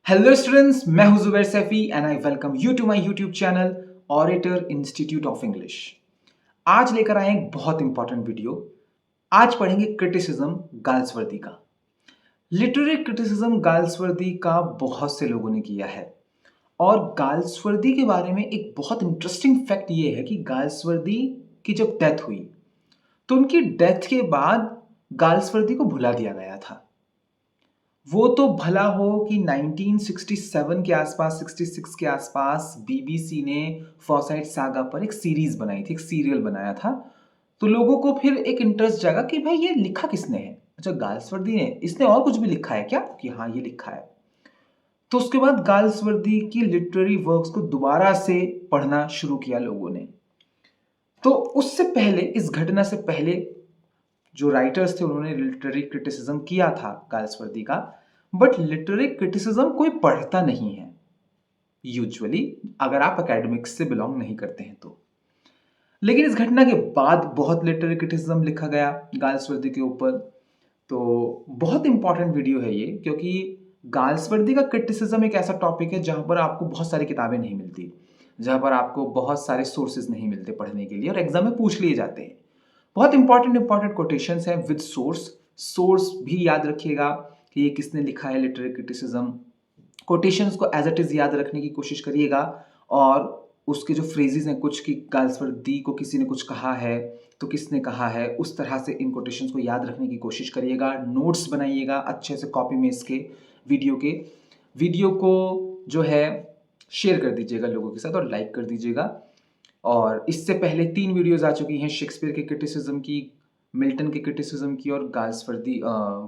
Hello students, मैं हूं Zubair Saifi and I welcome you to my YouTube channel Orator Institute of English. आज लेकर आए एक बहुत इंपॉर्टेंट वीडियो। आज पढ़ेंगे क्रिटिसिज्म गाल्सवर्दी का। लिटरेरी क्रिटिसिज्म गाल्सवर्दी का बहुत से लोगों ने किया है और गाल्सवर्दी के बारे में एक बहुत इंटरेस्टिंग फैक्ट ये है कि गाल्सवर्दी की जब डेथ हुई तो उनकी डेथ के बाद गाल्सवर्दी को भुला दिया गया था। वो तो भला हो कि 1967 के आसपास 66 के आसपास बीबीसी ने फॉसाइट सागा पर एक सीरीज बनाई थी, एक सीरियल बनाया था। तो लोगों को फिर एक इंटरेस्ट जागा कि भाई ये लिखा किसने है। अच्छा, गाल्सवर्दी ने, इसने और कुछ भी लिखा है क्या? कि हाँ, ये लिखा है। तो उसके बाद गाल्सवर्दी की लिटरेरी वर्क्स को दोबारा से पढ़ना शुरू किया लोगों ने। तो उससे पहले, इस घटना से पहले, जो राइटर्स थे उन्होंने लिटरेरी क्रिटिसिज्म किया था गाल्सवर्दी का। बट लिटरेरी क्रिटिसिज्म कोई पढ़ता नहीं है यूजुअली, अगर आप एकेडमिक्स से बिलोंग नहीं करते हैं तो। लेकिन इस घटना के बाद बहुत लिटरेरी क्रिटिसिज्म लिखा गया गाल्सवर्दी के ऊपर। तो बहुत इंपॉर्टेंट वीडियो है ये, क्योंकि गाल्सवर्दी का क्रिटिसिज्म एक ऐसा टॉपिक है जहां पर आपको बहुत सारी किताबें नहीं मिलती, जहां पर आपको बहुत सारे सोर्सेज नहीं मिलते पढ़ने के लिए, और एग्जाम में पूछ लिए जाते हैं। बहुत इंपॉर्टेंट कोटेशंस हैं विद सोर्स। सोर्स भी याद रखिएगा कि ये किसने लिखा है, लिटरेरी क्रिटिसिज्म। कोटेशंस को एज इट इज याद रखने की कोशिश करिएगा, और उसके जो फ्रेजेस हैं कुछ, की गाल्सवर्दी को किसी ने कुछ कहा है तो किसने कहा है, उस तरह से इन कोटेशंस को याद रखने की कोशिश करिएगा। नोट्स बनाइएगा अच्छे से, कॉपी में इसके वीडियो को जो है शेयर कर दीजिएगा लोगों के साथ और लाइक कर दीजिएगा। और इससे पहले 3 वीडियोस आ चुकी हैं शेक्सपियर के क्रिटिसिज्म की, मिल्टन के क्रिटिसिज्म की और गाल्सवर्दी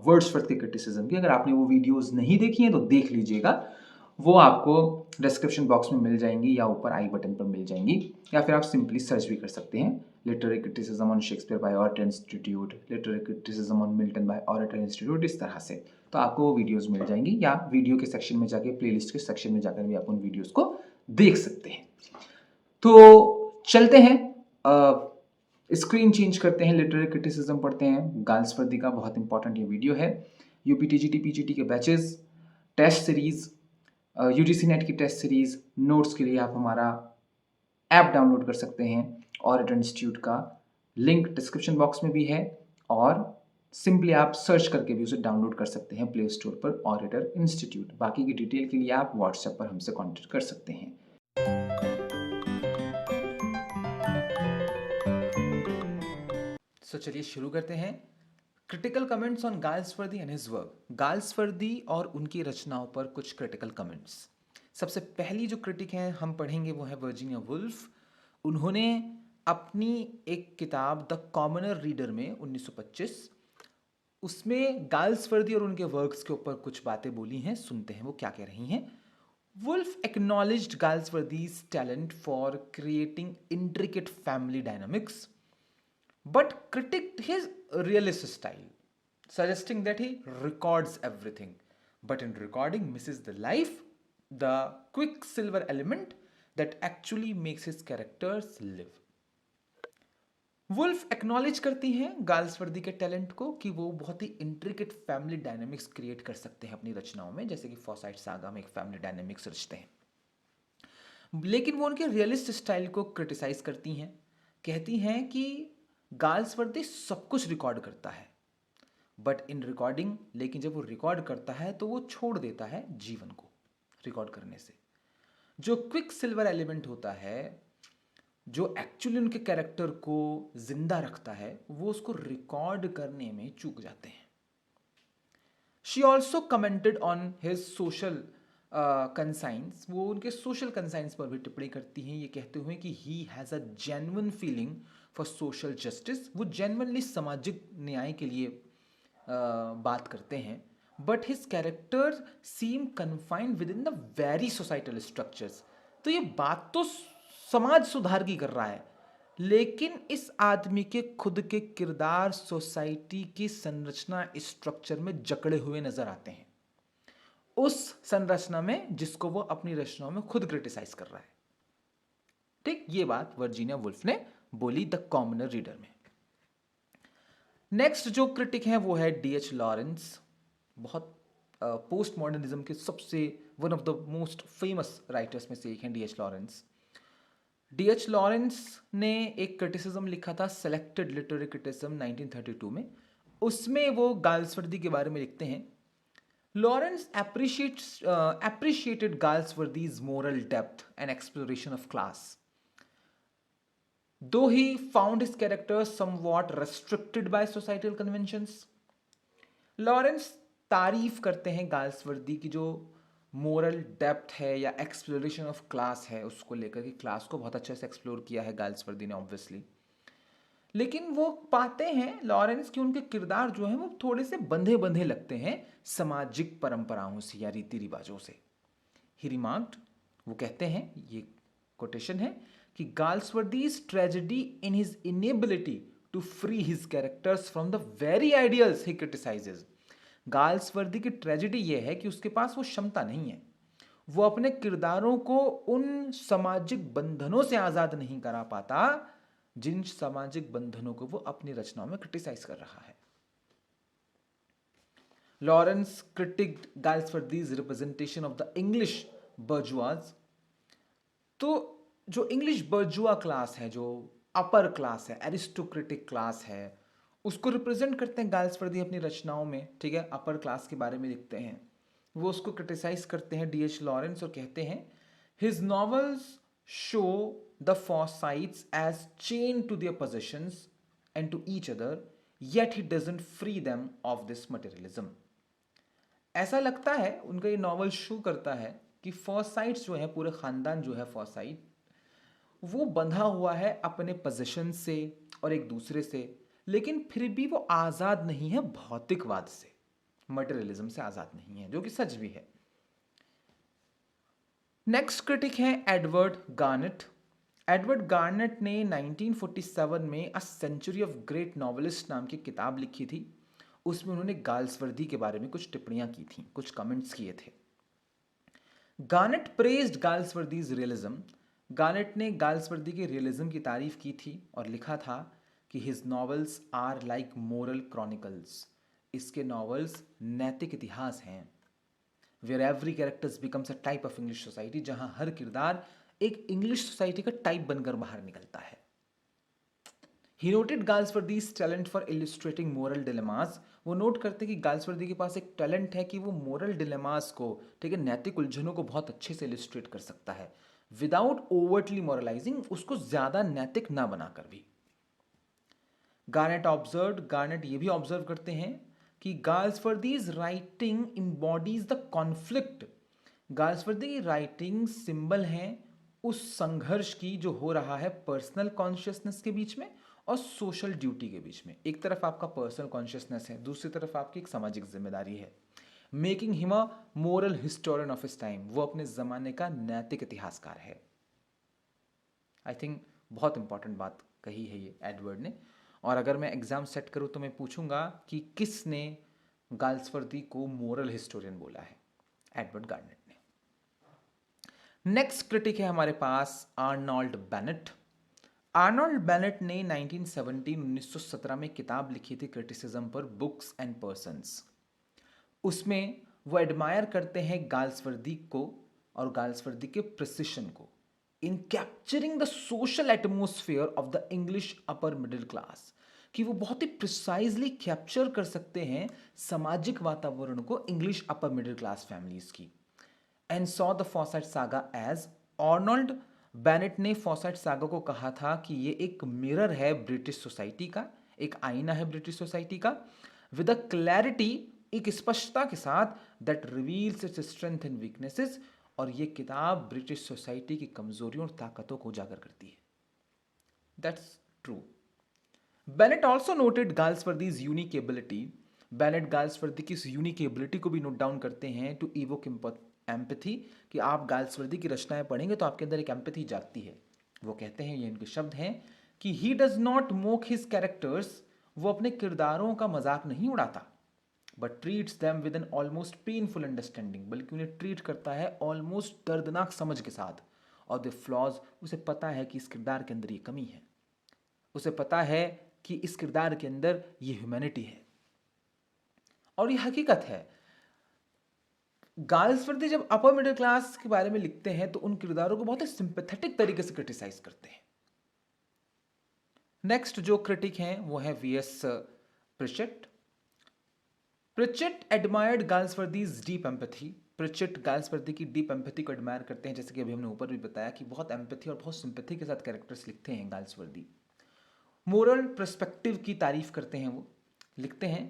वर्ड्सवर्थ के क्रिटिसिज्म की। अगर आपने वो वीडियोस नहीं देखी हैं तो देख लीजिएगा, वो आपको डिस्क्रिप्शन बॉक्स में मिल जाएंगी या ऊपर आई बटन पर मिल जाएंगी, या फिर आप सिंपली सर्च भी कर सकते हैं literary criticism on Shakespeare by Orator Institute, literary criticism on Milton by Orator Institute, इस तरह से। तो आपको वो वीडियोस मिल जाएंगी, या वीडियो के सेक्शन में जाके, प्लेलिस्ट के सेक्शन में जाकर भी आप उन वीडियोस को देख सकते हैं। तो चलते हैं, स्क्रीन चेंज करते हैं, लिटरेरी क्रिटिसिज्म पढ़ते हैं गाल्सवर्दी का। बहुत इंपॉर्टेंट ये वीडियो है। यूपीटीजीटी पीजीटी के batches, test series, UGC NET की टेस्ट सीरीज, नोट्स के लिए आप हमारा ऐप डाउनलोड कर सकते हैं ऑरेटर इंस्टीट्यूट का। लिंक डिस्क्रिप्शन बॉक्स में भी है, और सिंपली आप सर्च करके भी उसे डाउनलोड कर सकते हैं प्ले स्टोर पर, ऑरेटर इंस्टीट्यूट। बाकी की डिटेल के लिए आप व्हाट्सएप पर हमसे कॉन्टेक्ट कर सकते हैं। तो चलिए शुरू करते हैं। Critical comments on Galsworthy and his work. Galsworthy और उनकी रचनाओं पर कुछ क्रिटिकल कमेंट्स। सबसे पहली जो क्रिटिक है हम पढ़ेंगे वो है वर्जीनिया वुल्फ। उन्होंने अपनी एक किताब द कॉमनर रीडर में 1925, उसमें गाल्सवर्दी और उनके वर्क्स के ऊपर कुछ बातें बोली हैं। सुनते हैं वो क्या कह रही हैं। Woolf acknowledged Galsworthy's talent for creating intricate family dynamics, but critiqued his realist style, suggesting that he records everything, but in recording misses the life, the quicksilver element that actually makes his characters live. Woolf acknowledge करती हैं Galsworthy के talent को कि वो बहुत ही intricate family dynamics create कर सकते हैं अपनी रचनाओं में, जैसे कि फॉसाइट सागा में एक फैमिली डायनेमिक्स रचते हैं। लेकिन वो उनके रियलिस्ट स्टाइल को क्रिटिसाइज करती हैं। कहती हैं कि गाल्सवर्दी सब कुछ रिकॉर्ड करता है, बट इन रिकॉर्डिंग, लेकिन जब वो रिकॉर्ड करता है तो वो छोड़ देता है जीवन को रिकॉर्ड करने से। जो क्विक सिल्वर एलिमेंट होता है, जो एक्चुअली उनके कैरेक्टर को जिंदा रखता है, वो उसको रिकॉर्ड करने में चूक जाते हैं। She also commented on his social conscience. वो उनके सोशल कंसाइंस पर भी टिप्पणी करती हैं, ये कहते हुए कि he has a genuine feeling for social justice. वो जेन्युइनली सामाजिक न्याय के लिए बात करते हैं, but his character seem confined within the very societal structures. तो ये बात तो समाज सुधार की कर रहा है, लेकिन इस आदमी के खुद के किरदार सोसाइटी की संरचना स्ट्रक्चर में जकड़े हुए नजर आते हैं, उस संरचना में जिसको वो अपनी रचनाओं में खुद क्रिटिसाइज कर रहा है। ठीक, ये बात वर्जीनिया वुल्फ ने बोली द कॉमनर रीडर में। नेक्स्ट जो क्रिटिक है वो है डीएच लॉरेंस। बहुत पोस्ट मॉडर्निज्म के सबसे one of the most famous writers में से एक हैं D H Lawrence. D H Lawrence ने एक क्रिटिसिज्म लिखा था, सेलेक्टेड लिटरेरी क्रिटिसिज्म 1932 में। उसमें वो गाल्सवर्दी के बारे में लिखते हैं, Lawrence appreciated Galsworthy's moral depth and exploration of class. Though he found his characters somewhat restricted by societal conventions, Lawrence तारीफ करते हैं गाल्सवर्दी की जो मोरल डेप्थ है या एक्सप्लोरेशन ऑफ क्लास है, उसको लेकर कि क्लास को बहुत अच्छे से एक्सप्लोर किया है गाल्सवर्दी ने ऑब्वियसली। लेकिन वो पाते हैं लॉरेंस कि उनके किरदार जो हैं वो थोड़े से बंधे बंधे लगते हैं सामाजिक परंपराओं से या रीति रिवाजों से। ही रिमार्क्ड, वो कहते हैं, ये कोटेशन है कि Galsworthy's tragedy in his inability to free his characters from the very ideals he criticises. Galsworthy की ट्रेजेडी ये है कि उसके पास वो क्षमता नहीं है, वो अपने किरदारों को उन सामाजिक बंधनों से आजाद नहीं करा पाता जिन सामाजिक बंधनों को वो अपनी रचनाओं में क्रिटिसाइज कर रहा है। Lawrence critiqued Galsworthy's representation of the English bourgeoisie. तो जो इंग्लिश बर्जुआ क्लास है, जो अपर क्लास है, एरिस्टोक्रेटिक क्लास है, उसको रिप्रेजेंट करते हैं गाल्सवर्दी अपनी रचनाओं में। ठीक है, अपर क्लास के बारे में लिखते हैं, वो उसको क्रिटिसाइज करते हैं डी एच लॉरेंस और कहते हैं his novels show the Forsytes as chained to their possessions and to each other, yet he doesn't free them of this materialism. ऐसा लगता है, उनका ये नॉवल शो करता है कि फॉसाइट्स जो है, पूरे खानदान जो है फॉसाइट, वो बंधा हुआ है अपने पोजेशन से और एक दूसरे से, लेकिन फिर भी वो आज़ाद नहीं है भौतिकवाद से, मटेरियलिज्म से आज़ाद नहीं है, जो कि सच भी है। नेक्स्ट क्रिटिक है एडवर्ड गार्नेट। एडवर्ड गार्नेट ने 1947 में a century of great novelist नाम की किताब लिखी थी। उसमें उन्होंने गाल्सवर्दी के बारे में कुछ टिप्पणियां की थी, कुछ कमेंट्स किए थे। Garnett praised Galsworthy's realism. Garnett ने गाल्सवर्दी के रियलिज्म की तारीफ की थी और लिखा था कि his novels are like moral chronicles. इसके नॉवेल्स नैतिक इतिहास हैं। Where every characters becomes a type of English society, जहां हर किरदार एक इंग्लिश सोसाइटी का टाइप बनकर बाहर निकलता है। He noted Galsworthy's talent for illustrating moral dilemmas. वो नोट करते हैं कि गाल्सवर्दी के पास एक टैलेंट है कि वो मोरल डिलेमास को, ठीक है, नैतिक उलझनों को बहुत अच्छे से इलिस्ट्रेट कर सकता है विदाउट ओवर्टली मोरलाइजिंग, उसको ज्यादा नैतिक ना बनाकर भी। गार्नेट ये भी ऑब्जर्व करते हैं कि Galsworthy's writing इम्बॉडीज the conflict. Galsworthy की राइटिंग सिंबल हैं उस संघर्ष की जो हो रहा है पर्सनल कॉन्शियसनेस के बीच में और सोशल ड्यूटी के बीच में। एक तरफ आपका पर्सनल कॉन्शियसनेस है, दूसरी तरफ आपकी एक सामाजिक जिम्मेदारी है। Making him a moral historian of his time, वो अपने जमाने का नैतिक इतिहासकार है। आई थिंक बहुत इंपॉर्टेंट बात कही है ये एडवर्ड ने। और अगर मैं एग्जाम सेट करूं तो मैं पूछूंगा कि किसने गाल्सवर्दी को मोरल हिस्टोरियन बोला है? एडवर्ड गार्नेट ने। नेक्स्ट क्रिटिक है हमारे पास आर्नोल्ड बेनेट। आर्नोल्ड बेनेट ने 1917 में किताब लिखी थी क्रिटिसिज्म पर, बुक्स एंड पर्सन्स। उसमें वो एडमायर करते हैं गाल्सवर्दी को और गाल्सवर्दी के प्रिसिशन को इन capturing the social atmosphere of the English upper middle class, कि वो बहुत ही प्रिसाइजली कैप्चर कर सकते हैं सामाजिक वातावरण को English upper middle class families की। And saw the Forsyte saga as, Arnold Bennett ने फॉसाइट सागा को कहा था कि ये एक मिरर है ब्रिटिश सोसाइटी का, एक आईना है ब्रिटिश सोसाइटी का, विद अ क्लैरिटी, एक स्पष्टता के साथ, that reveals its strength and weaknesses, और ये किताब ब्रिटिश सोसाइटी की कमजोरियों और ताकतों को उजागर करती है। That's true. Bennett also noted Galsworthy's unique ability. Bennett Galsworthy की इस यूनिक एबिलिटी को भी नोट डाउन करते हैं टू इवोक एम्पैथी, कि आप गाल्सवर्दी की रचनाएं पढ़ेंगे तो आपके अंदर एक एम्पैथी जागती है। वो कहते हैं, ये इनके शब्द हैं, कि he does not mock his characters, वो अपने किरदारों का मजाक नहीं उड़ाता, but treats them with an almost painful understanding, बल्कि उन्हें ट्रीट करता है ऑलमोस्ट दर्दनाक समझ के साथ। और द फ्लॉज, उसे पता है कि इस किरदार के अंदर ये कमी है, उसे पता है कि इस किरदार के अंदर ये ह्यूमैनिटी है। और ये हकीकत है। गाल्सवर्दी जब अपर मिडिल क्लास के बारे में लिखते हैं तो उन किरदारों को बहुत ही सिंपैथेटिक तरीके से क्रिटिसाइज करते हैं। नेक्स्ट जो क्रिटिक हैं वो है V S Pritchett. Pritchett admired Galsworthy's deep empathy. Pritchett Galsworthy की डीप एम्पैथी को एडमायर करते हैं, जैसे कि अभी हमने ऊपर भी बताया कि बहुत एम्पैथी और बहुत सिंपैथी के साथ कैरेक्टर्स लिखते हैं गाल्सवर्दी। मोरल पर्सपेक्टिव की तारीफ करते हैं। वो लिखते हैं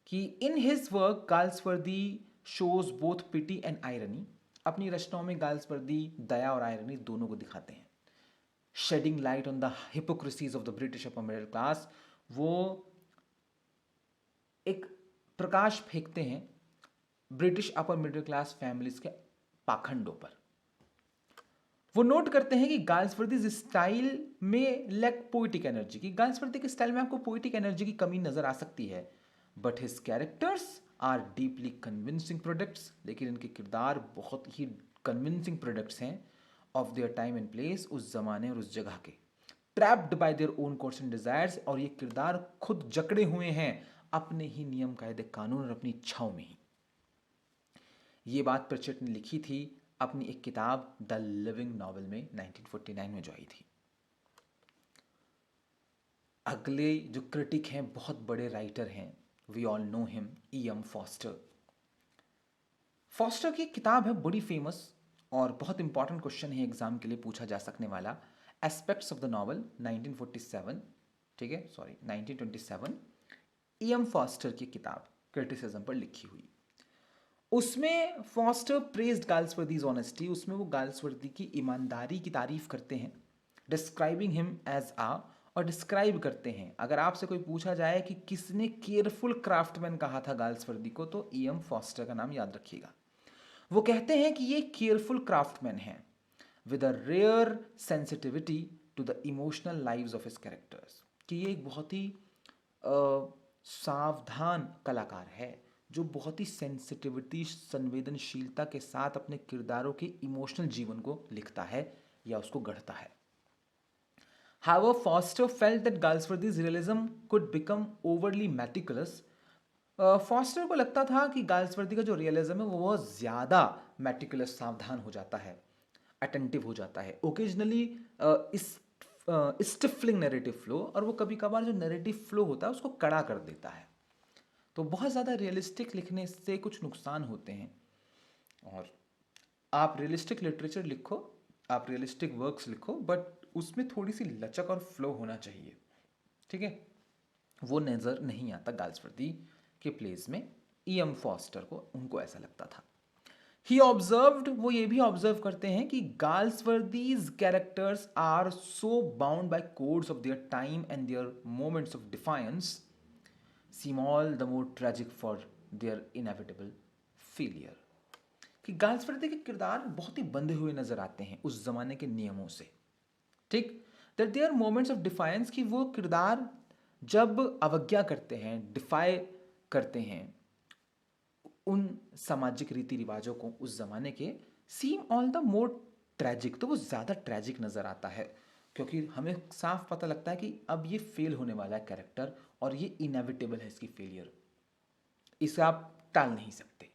कि in his work Galsworthy shows both pity and irony. अपनी रचनाओं में गाल्सवर्दी दया और आयरनी दोनों को दिखाते हैं। Shedding light on the hypocrisies of the British upper middle class, वो एक प्रकाश फेंकते हैं British upper middle class families के पाखंडों पर। वो नोट करते हैं कि गाल्सवर्दी स्टाइल में लैक पोइटिक एनर्जी, की गाल्सवर्दी के स्टाइल में आपको पोइटिक एनर्जी की कमी नजर आ सकती है। But his characters are deeply convincing products, लेकिन इनके किरदार बहुत ही कन्विंसिंग प्रोडक्ट्स हैं of their time and place, उस जमाने और उस जगह के। Trapped by their own course and desires, और ये किरदार खुद जकड़े हुए हैं अपने ही नियम कायदे कानून और अपनी इच्छाओं में ही। ये बात प्रिचेट ने लिखी थी अपनी एक किताब द लिविंग नॉवल में 1949 में जो आई थी। अगले जो क्रिटिक हैं बहुत बड़े राइटर हैं, we all know him, E.M. Forster. Forster की किताब है बड़ी फेमस और बहुत इंपॉर्टेंट क्वेश्चन है एग्जाम के लिए पूछा जा सकने वाला, एस्पेक्ट्स ऑफ द नॉवल 1947, ठीक है, सॉरी 1927। E.M. फॉस्टर की किताब क्रिटिसिज्म पर लिखी हुई। उसमें फॉस्टर प्रेज्ड गाल्सवर्दीज ऑनेस्टी, उसमें वो गाल्सवर्दी की ईमानदारी की तारीफ करते हैं। डिस्क्राइबिंग हिम एज आ, और डिस्क्राइब करते हैं, अगर आपसे कोई पूछा जाए कि किसने केयरफुल क्राफ्टमैन कहा था गाल्सवर्दी को, तो E.M. फॉस्टर का नाम याद रखिएगा। वो कहते हैं कि ये केयरफुल क्राफ्टमैन है with a rare sensitivity to the emotional lives of his characters, कि ये एक बहुत ही सावधान कलाकार है जो बहुत ही सेंसिटिविटी, संवेदनशीलता के साथ अपने किरदारों के इमोशनल जीवन को लिखता है या उसको गढ़ता है। However, Foster felt that Galsworthy's realism could become overly meticulous. Foster को लगता था कि गाल्सवर्दी का जो रियलिज्म है वो बहुत ज़्यादा मेटिकुलस, सावधान हो जाता है, अटेंटिव हो जाता है, ओकेजनली स्टिफलिंग नैरेटिव फ्लो, और वो कभी कभार जो नैरेटिव फ्लो होता है उसको कड़ा कर देता है। तो बहुत ज़्यादा रियलिस्टिक लिखने से कुछ नुकसान होते हैं, और आप रियलिस्टिक लिटरेचर लिखो, आप रियलिस्टिक वर्क्स लिखो, बट उसमें थोड़ी सी लचक और फ्लो होना चाहिए, ठीक है। वो नज़र नहीं आता गाल्सवर्दी के प्लेस में। E.M. फॉस्टर को, उनको ऐसा लगता था। ही ऑब्जर्व्ड, वो ये भी ऑब्जर्व करते हैं कि Galsworthy's characters are so bound by codes of their time and their moments of defiance seem all the more tragic for their inevitable failure, कि गाल्सवर्दी के किरदार बहुत ही बंधे हुए नजर आते हैं उस जमाने के नियमों से, ठीक। That there moments of defiance, की वो किरदार जब अवज्ञा करते हैं, डिफाई करते हैं उन सामाजिक रीति रिवाजों को उस जमाने के, सीम ऑल द मोर ट्रेजिक, तो वो ज़्यादा ट्रेजिक नज़र आता है, क्योंकि हमें साफ पता लगता है कि अब ये फेल होने वाला है कैरेक्टर, और ये इनएविटेबल है इसकी फेलियर, इसे आप टाल नहीं सकते,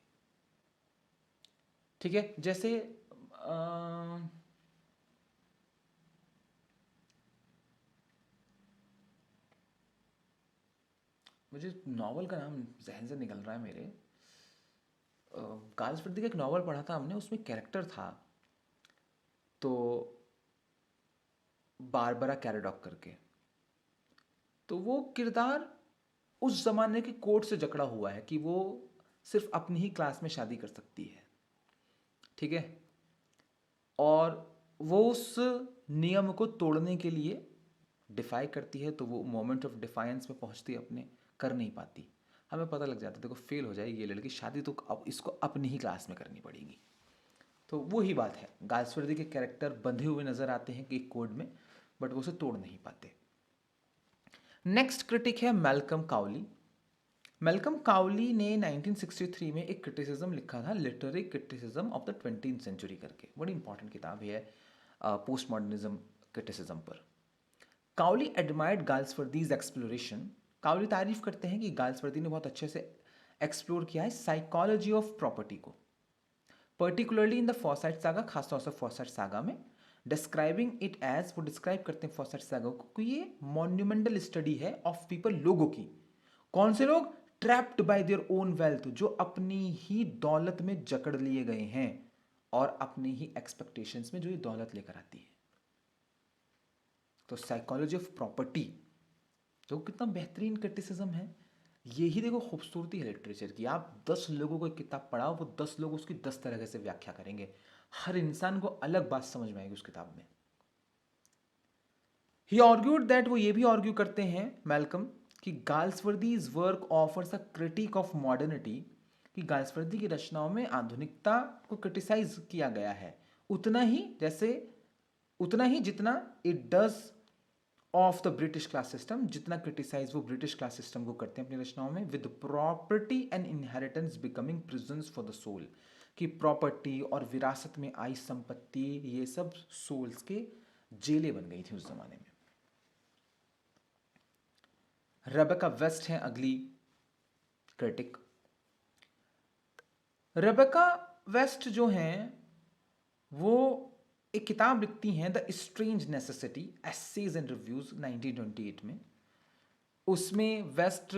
ठीक है। जैसे मुझे नॉवल का नाम जहन से निकल रहा है मेरे, गाल्सवर्दी का एक नॉवल पढ़ा था हमने, उसमें कैरेक्टर था तो बारबरा कैराडॉक करके, तो वो किरदार उस जमाने के कोड से जकड़ा हुआ है कि वो सिर्फ अपनी ही क्लास में शादी कर सकती है, ठीक है, और वो उस नियम को तोड़ने के लिए डिफाई करती है, तो वो मोमेंट ऑफ डिफायंस में पहुंचती है, अपने कर नहीं पाती, हमें पता लग जाता है देखो फेल हो जाएगी ये लड़की, शादी तो अब इसको अपनी ही क्लास में करनी पड़ेगी। तो वो ही बात है, गाल्सवर्दी के कैरेक्टर बंधे हुए नजर आते हैं एक कोड में, बट वो उसे तोड़ नहीं पाते। नेक्स्ट क्रिटिक है मैल्कम काउली। मैल्कम काउली ने 1963 में एक क्रिटिसिज्म लिखा था, literary criticism of the 20th century करके, बड़ी इंपॉर्टेंट किताब है पोस्ट मॉडर्निज्म क्रिटिसिज्म पर। Cowley admired Galsworthy's exploration, Cowley तारीफ करते हैं कि गाल्सवर्दी ने बहुत अच्छे से एक्सप्लोर किया है साइकोलॉजी ऑफ प्रॉपर्टी को, particularly in the Forsyte saga, खासतौर से फॉसाइट सागा में, डिस्क्राइबिंग इट एज, वो डिस्क्राइब करते हैं फॉसाइट सागा को कि ये मॉन्यूमेंटल स्टडी है ऑफ पीपल, लोगों की। कौन से लोग? Trapped by their own wealth, जो अपनी ही दौलत में जकड़ लिए गए हैं और अपनी ही एक्सपेक्टेशंस में जो ये दौलत लेकर आती है। तो साइकोलॉजी ऑफ प्रॉपर्टी जो कितना बेहतरीन क्रिटिसिज्म है। यही देखो खूबसूरती है लिटरेचर की। आप 10 लोगों को एक किताब पढ़ाओ, वो 10 लोग उसकी 10 तरह से व्याख्या करेंगे, हर इंसान को अलग बात समझ में आएगी उस किताब में। ही आर्ग्यूड दैट, वो ये भी आर्ग्यू करते हैं मैल्कम, कि Galsworthy's work offers a critique of modernity, कि गाल्सवर्दी की रचनाओं में आधुनिकता को क्रिटिसाइज किया गया है उतना ही जितना it does of the British class system, जितना क्रिटिसाइज वो ब्रिटिश क्लास सिस्टम को करते हैं अपनी रचनाओं में। With property and inheritance becoming prisons for the soul, कि प्रॉपर्टी और विरासत में आई संपत्ति ये सब सोल्स के जेलें बन गई थी उस जमाने में। रेबेका वेस्ट है अगली क्रिटिक। रेबेका वेस्ट जो हैं वो एक किताब लिखती हैं, the strange necessity essays and reviews 1928 में। उसमें West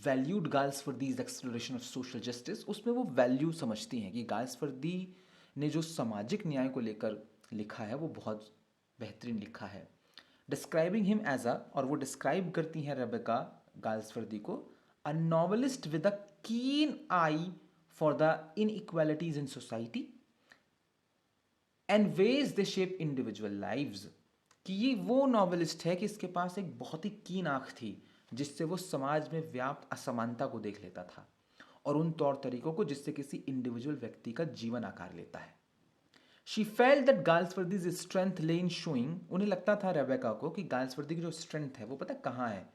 valued Galsworthy's exploration of social justice, उसमें वो वैल्यू समझती हैं कि गाल्सवर्दी ने जो सामाजिक न्याय को लेकर लिखा है वो बहुत बेहतरीन लिखा है। डिस्क्राइबिंग हिम एज अ, और वो डिस्क्राइब करती हैं रेबेका गाल्सवर्दी को, a novelist with a keen eye for the inequalities in society and ways they shape individual lives, कि ये वो नॉवेलिस्ट है कि इसके पास एक बहुत ही कीन आंख थी जिससे वो समाज में व्याप्त असमानता को देख लेता था और उन तौर तरीकों को जिससे किसी इंडिविजुअल व्यक्ति का जीवन आकार लेता है। She felt that Galsworthy's strength ले इन शोइंग, उन्हें लगता था रेबेका को कि गाल्सवर्दी की जो स्ट्रेंथ है वो पता कहाँ है?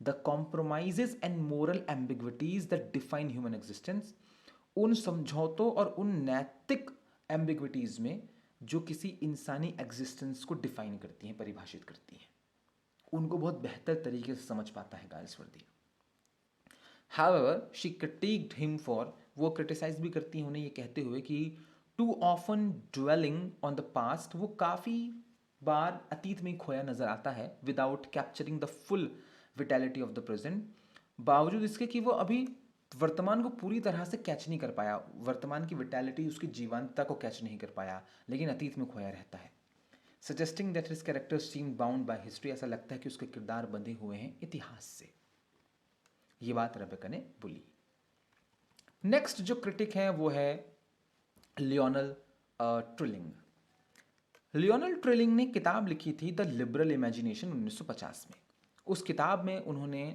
The compromises and moral ambiguities that define human existence, उन समझौतों और उन नैतिक एम्बिग्विटीज में जो किसी इंसानी एग्जिस्टेंस को डिफाइन करती हैं, परिभाषित करती हैं, उनको बहुत बेहतर तरीके से समझ पाता है Galsworthy. However she critiqued him for, वो क्रिटिसाइज भी करती हैं उन्हें ये कहते हुए कि too often dwelling on the past, वो काफ़ी बार अतीत में खोया नजर आता है, without capturing the full vitality of the present, बावजूद इसके कि वो अभी वर्तमान को पूरी तरह से कैच नहीं कर पाया, वर्तमान की विटेलिटी, उसकी जीवंतता को कैच नहीं कर पाया, लेकिन अतीत में खोया रहता है। Suggesting that his characters seem bound by history, ऐसा लगता है कि उसके किरदार बंधे हुए हैं इतिहास से। ये बात रेबेका ने बोली। नेक्स्ट जो क्रिटिक है वो है लियोनल ट्रिलिंग। लियोनल ट्रिलिंग ने किताब लिखी थी द लिबरल इमेजिनेशन 1950 में। उस किताब में उन्होंने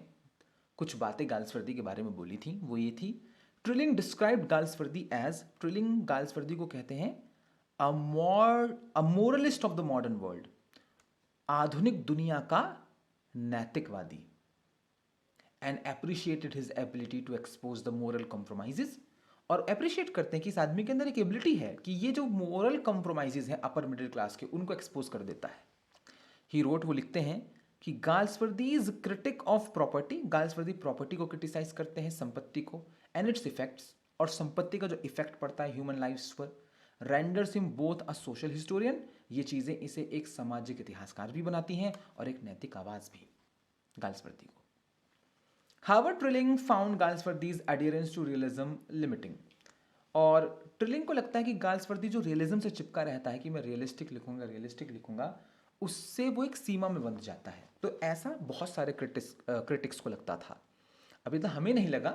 कुछ बातें गाल्सवर्दी के बारे में बोली थी। वो ये थी, Trilling described Galsworthy as, Trilling Galsworthy को कहते हैं a moralist of the modern world, आधुनिक दुनिया का नैतिकवादी, and appreciated his ability to expose the moral compromises, और अप्रिशिएट करते हैं कि इस आदमी के अंदर एक एबिलिटी है कि ये जो मोरल कॉम्प्रोमाइजेस हैं अपर मिडिल क्लास के, उनको एक्सपोज कर देता है। ही रोट, वो लिखते हैं कि Galsworthy is critic of property, Galsworthy property को क्रिटिसाइज करते हैं, संपत्ति को, एंड इट्स इफेक्ट्स, और संपत्ति का जो इफेक्ट पड़ता है ह्यूमन लाइफ्स पर, renders him both a social historian, ये चीज़ें इसे एक सामाजिक इतिहासकार भी बनाती हैं और एक नैतिक आवाज़ भी गाल्सवर्दी को। Harvard Trilling found Galsworthy's adherence to realism limiting, और ट्रिलिंग को लगता है कि गाल्सवर्दी जो रियलिज्म से चिपका रहता है कि मैं रियलिस्टिक लिखूंगा, उससे वो एक सीमा में बंध जाता है। तो ऐसा बहुत सारे क्रिटिक्स को लगता था। अभी तो हमें नहीं लगा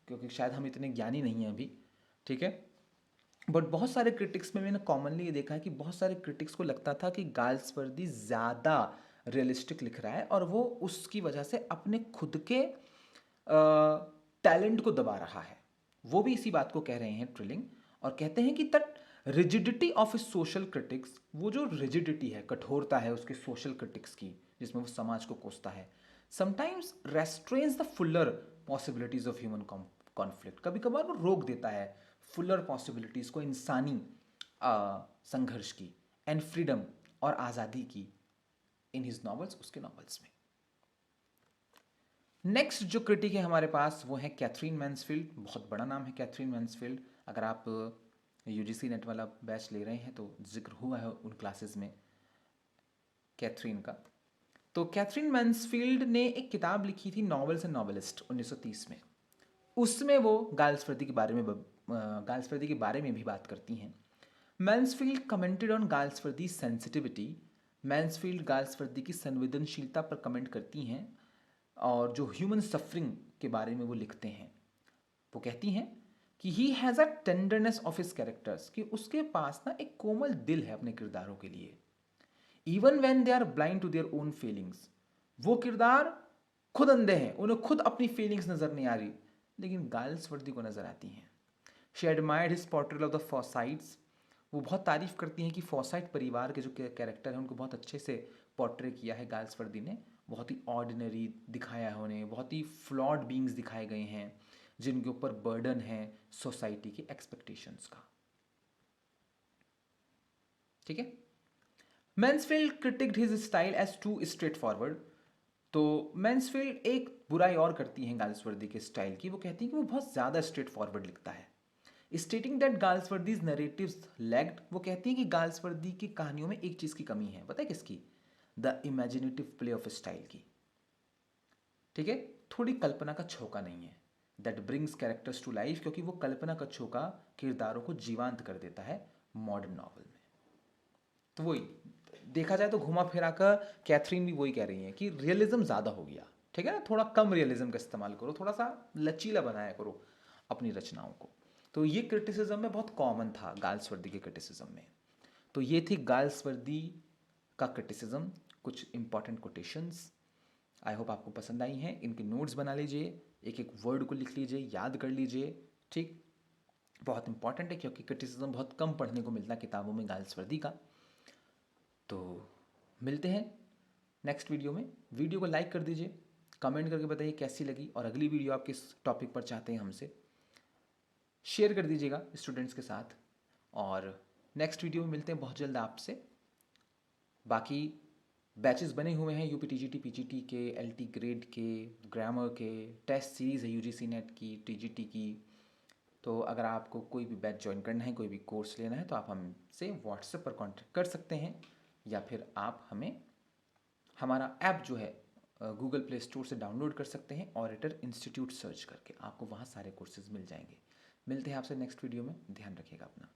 क्योंकि शायद हम इतने ज्ञानी नहीं हैं अभी, ठीक है, बट बहुत सारे क्रिटिक्स में मैंने कॉमनली ये देखा है कि बहुत सारे क्रिटिक्स को लगता था कि गाल्सवर्दी ज़्यादा रियलिस्टिक लिख रहा है और वो उसकी वजह से अपने खुद के टैलेंट को दबा रहा है। वो भी इसी बात को कह रहे हैं ट्रिलिंग, और कहते हैं कि that rigidity of social critics, वो जो रिजिडिटी है, कठोरता है उसके सोशल क्रिटिक्स की, जिसमें वो समाज को कोसता है, sometimes restrains the fuller possibilities of human conflict, कभी कभार वो रोक देता है फुलर पॉसिबिलिटीज को, इंसानी संघर्ष की, एंड फ्रीडम और आज़ादी की, इन हिज नॉवेल्स, उसके नॉवेल्स में। नेक्स्ट जो क्रिटिक है हमारे पास वो है कैथरीन मैन्सफील्ड। बहुत बड़ा नाम है कैथरीन मैन्सफील्ड। अगर आप यूजीसी नेट वाला बैच ले रहे हैं तो जिक्र हुआ है उन क्लासेस में कैथरीन का। तो कैथरीन मैन्सफील्ड ने एक किताब लिखी थी नॉवेल्स एंड नॉवेलिस्ट 1930 में। उसमें वो गाल्सवर्दी के बारे में भी बात करती हैं। Mansfield commented on Galsworthy sensitivity. Mansfield Galsworthy की संवेदनशीलता पर कमेंट करती हैं और जो ह्यूमन सफरिंग के बारे में वो लिखते हैं। वो कहती हैं कि he has a tenderness of his characters, कि उसके पास ना एक कोमल दिल है अपने किरदारों के लिए। Even when they are blind to their own feelings, वो किरदार खुद अंधे हैं, उन्हें खुद अपनी फीलिंग्स नजर नहीं आ रही, लेकिन गाल्सवर्दी को नजर आती हैं। She admired his portrait of the Forsytes. वो बहुत तारीफ करती हैं कि फॉसाइट परिवार के जो कैरेक्टर हैं उनको बहुत अच्छे से पोर्ट्रे किया है गाल्सवर्दी ने। बहुत ही ऑर्डिनरी दिखाया है उन्हें, बहुत ही फ्लॉड बींग्स दिखाए गए हैं जिनके ऊपर बर्डन है सोसाइटी के एक्सपेक्टेशंस का। ठीक है। Mansfield critiqued his style as too straightforward. तो मैन्सफील्ड एक बुराई और करती हैं गाल्सवर्दी के स्टाइल की। वो कहती हैं कि वो बहुत ज़्यादा स्ट्रेट फॉरवर्ड लिखता है। Stating that Galsworthy's narratives lagged, वो कहती हैं कि गाल्सवर्दी की कहानियों में एक चीज़ की कमी है, पता है किसकी? The imaginative play of style की। ठीक है, थोड़ी कल्पना का झोंका नहीं है। That brings characters to life, क्योंकि वो कल्पना का झोंका किरदारों को जीवांत कर देता है मॉडर्न नॉवल में। तो वही देखा जाए तो घुमा फिरा कर कैथरीन भी वही कह रही है कि रियलिज्म ज़्यादा हो गया। ठीक है ना, थोड़ा कम रियलिज्म का इस्तेमाल करो, थोड़ा सा लचीला बनाया करो अपनी रचनाओं को। तो ये क्रिटिसिज्म में बहुत कॉमन था गाल्सवर्दी के क्रिटिसिज्म में। तो ये थी गाल्सवर्दी का क्रिटिसिज्म, कुछ इंपॉर्टेंट कोटेशंस। आई होप आपको पसंद आई हैं। इनके नोट्स बना लीजिए, एक एक वर्ड को लिख लीजिए, याद कर लीजिए। ठीक, बहुत इंपॉर्टेंट है क्योंकि क्रिटिसिज्म बहुत कम पढ़ने को मिलता है किताबों में गाल्सवर्दी का। तो मिलते हैं नेक्स्ट वीडियो में। वीडियो को लाइक कर दीजिए, कमेंट करके बताइए कैसी लगी और अगली वीडियो आप किस टॉपिक पर चाहते हैं हमसे शेयर कर दीजिएगा स्टूडेंट्स के साथ। और नेक्स्ट वीडियो में मिलते हैं बहुत जल्द आपसे। बाकी बैचेस बने हुए हैं यूपीटीजीटी पीजीटी के, एलटी ग्रेड के, ग्रामर के, टेस्ट सीरीज़ है यूजीसी नेट की, टीजीटी की। तो अगर आपको कोई भी बैच ज्वाइन करना है, कोई भी कोर्स लेना है, तो आप हमसे व्हाट्सएप पर कांटेक्ट कर सकते हैं, या फिर आप हमें हमारा ऐप जो है गूगल प्ले स्टोर से डाउनलोड कर सकते हैं। ऑरिटर इंस्टीट्यूट सर्च करके आपको वहाँ सारे कोर्सेज मिल जाएंगे। मिलते हैं आपसे नेक्स्ट वीडियो में। ध्यान रखिएगा अपना।